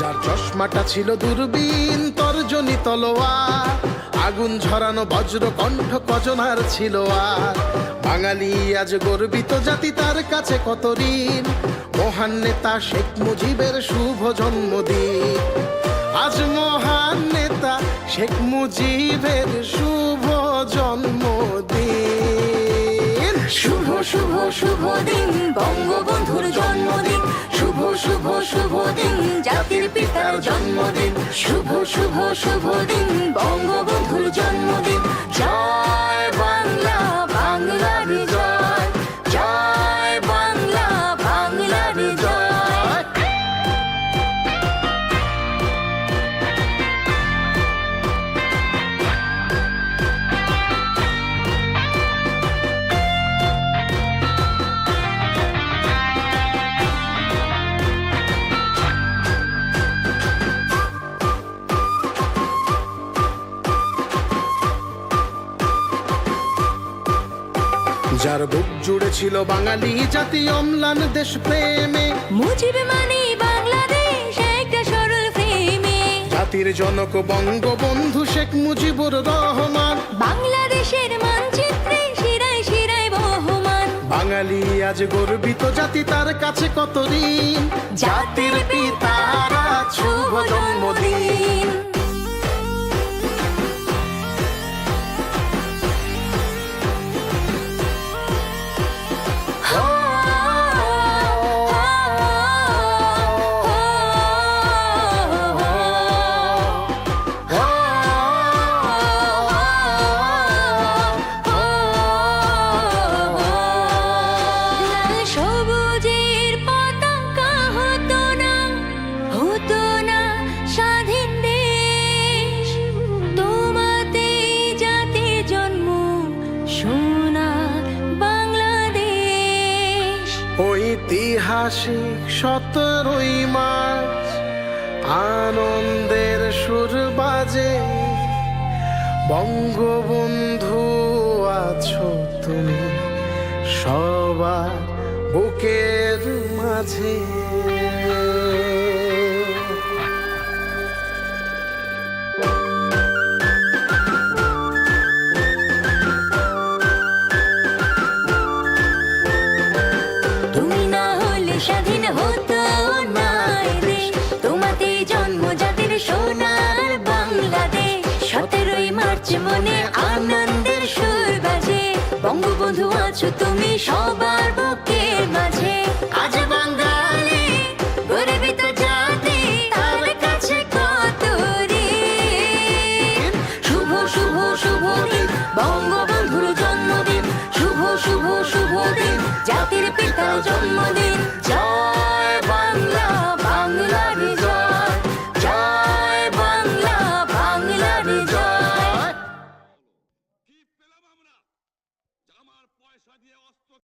যার চশমাটা ছিল দূরবীন তর্জনী তলোয়ার, আগুন ঝরানো বজ্র কণ্ঠ কজনার ছিল আর। বাঙালি আজ গর্বিত জাতি, তার কাছে কত ঋণ, মহান নেতা শেখ মুজিবের শুভ জন্মদিন। আজ মহান নেতা শেখ মুজিবের শুভ জন্মদিন। শুভ শুভ শুভ দিন বঙ্গবন্ধুর জন্মদিন, শুভ শুভ শুভ দিন জাতির পিতার জন্মদিন, শুভ শুভ শুভ দিন বঙ্গবন্ধুর জন্মদিন। জয় বাংলা, বাংলার জয়, জয় বাংলা, বাংলার জয়। যার বুক জুড়ে ছিল বাঙালি জাতি অম্লান দেশ প্রেমে, মুজিব মানে বাংলাদেশ একটা সরল প্রেমে। জাতির জনক বঙ্গবন্ধু শেখ মুজিবুর রহমান, বাংলাদেশের মানচিত্রে শিরায় শিরায় বহমান। বাঙালি আজ গর্বিত জাতি, তার কাছে কত ঋণ, জাতির পিতার শুভ জন্মদিন। ঐতিহাসিক 17ই মার্চ আনন্দের সুর বাজে, বঙ্গবন্ধু আছো তুমি সবার বুকের মাঝে। স্বাধীন হতো না দেশ, তোমাতে জন্ম জাতির সোনার বাংলাদেশ। 17ই মার্চ মনে আনন্দের সুর বাজে, বঙ্গবন্ধু আছো তুমি সবার বুকের মাঝে।